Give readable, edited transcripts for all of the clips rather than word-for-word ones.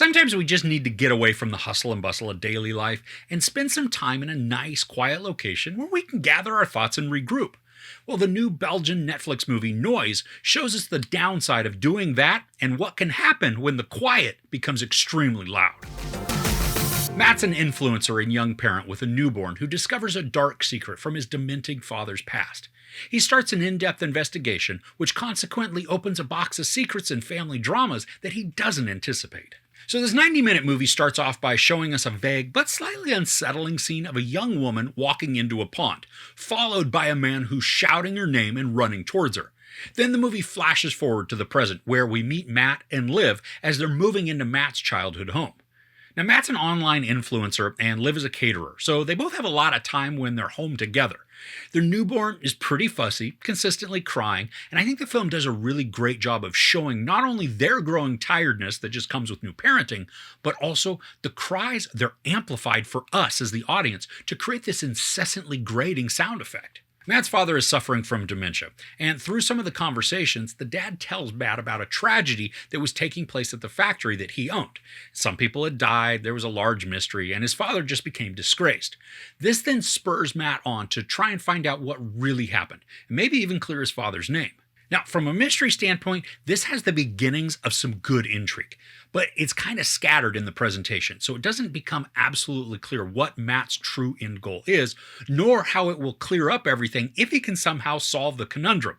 Sometimes we just need to get away from the hustle and bustle of daily life and spend some time in a nice, quiet location where we can gather our thoughts and regroup. Well, the new Belgian Netflix movie Noise shows us the downside of doing that and what can happen when the quiet becomes extremely loud. Matt's an influencer and young parent with a newborn who discovers a dark secret from his dementing father's past. He starts an in-depth investigation, which consequently opens a box of secrets and family dramas that he doesn't anticipate. So this 90-minute movie starts off by showing us a vague but slightly unsettling scene of a young woman walking into a pond, followed by a man who's shouting her name and running towards her. Then the movie flashes forward to the present, where we meet Matt and Liv as they're moving into Matt's childhood home. Now, Matt's an online influencer and Liv is a caterer, so they both have a lot of time when they're home together. Their newborn is pretty fussy, consistently crying, and I think the film does a really great job of showing not only their growing tiredness that just comes with new parenting, but also the cries they're amplified for us as the audience to create this incessantly grating sound effect. Matt's father is suffering from dementia, and through some of the conversations, the dad tells Matt about a tragedy that was taking place at the factory that he owned. Some people had died, there was a large mystery, and his father just became disgraced. This then spurs Matt on to try and find out what really happened, and maybe even clear his father's name. Now, from a mystery standpoint, this has the beginnings of some good intrigue, but it's kind of scattered in the presentation, so it doesn't become absolutely clear what Matt's true end goal is, nor how it will clear up everything if he can somehow solve the conundrum.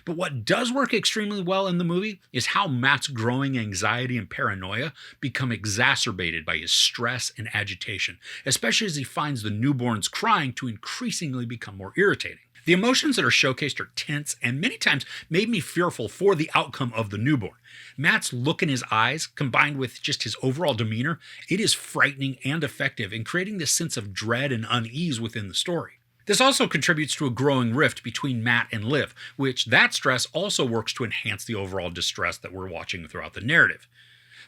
But what does work extremely well in the movie is how Matt's growing anxiety and paranoia become exacerbated by his stress and agitation, especially as he finds the newborn's crying to increasingly become more irritating. The emotions that are showcased are tense and many times made me fearful for the outcome of the newborn. Matt's look in his eyes, combined with just his overall demeanor, it is frightening and effective in creating this sense of dread and unease within the story. This also contributes to a growing rift between Matt and Liv, which that stress also works to enhance the overall distress that we're watching throughout the narrative.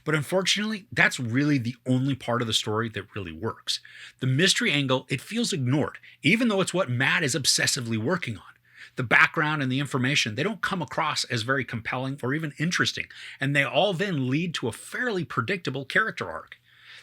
But unfortunately, that's really the only part of the story that really works. The mystery angle, it feels ignored, even though it's what Matt is obsessively working on. The background and the information, they don't come across as very compelling or even interesting, and they all then lead to a fairly predictable character arc.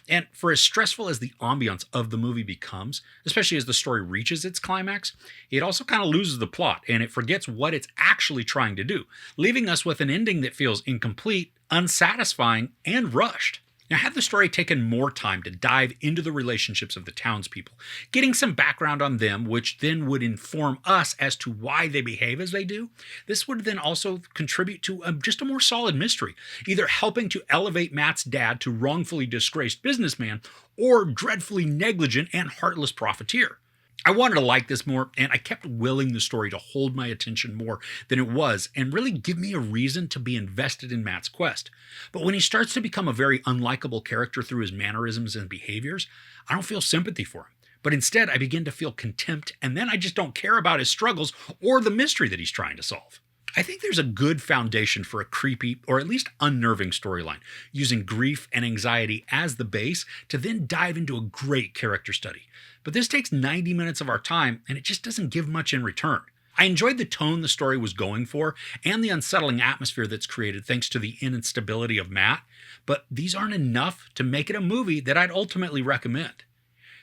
And for as stressful as the ambiance of the movie becomes, especially as the story reaches its climax, it also kind of loses the plot and it forgets what it's actually trying to do, leaving us with an ending that feels incomplete, unsatisfying, and rushed. Now, had the story taken more time to dive into the relationships of the townspeople, getting some background on them, which then would inform us as to why they behave as they do, this would then also contribute to just a more solid mystery, either helping to elevate Matt's dad to wrongfully disgraced businessman or dreadfully negligent and heartless profiteer. I wanted to like this more, and I kept willing the story to hold my attention more than it was and really give me a reason to be invested in Matt's quest. But when he starts to become a very unlikable character through his mannerisms and behaviors, I don't feel sympathy for him. But instead, I begin to feel contempt, and then I just don't care about his struggles or the mystery that he's trying to solve. I think there's a good foundation for a creepy or at least unnerving storyline, using grief and anxiety as the base to then dive into a great character study. But this takes 90 minutes of our time and it just doesn't give much in return. I enjoyed the tone the story was going for and the unsettling atmosphere that's created thanks to the instability of Matt, but these aren't enough to make it a movie that I'd ultimately recommend.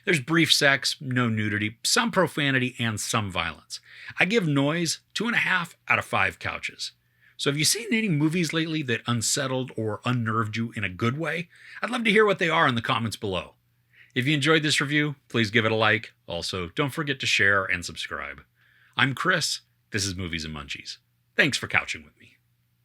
There's brief sex, no nudity, some profanity, and some violence. I give Noise 2.5 out of 5 couches. So have you seen any movies lately that unsettled or unnerved you in a good way? I'd love to hear what they are in the comments below. If you enjoyed this review, please give it a like. Also, don't forget to share and subscribe. I'm Chris. This is Movies and Munchies. Thanks for couching with me.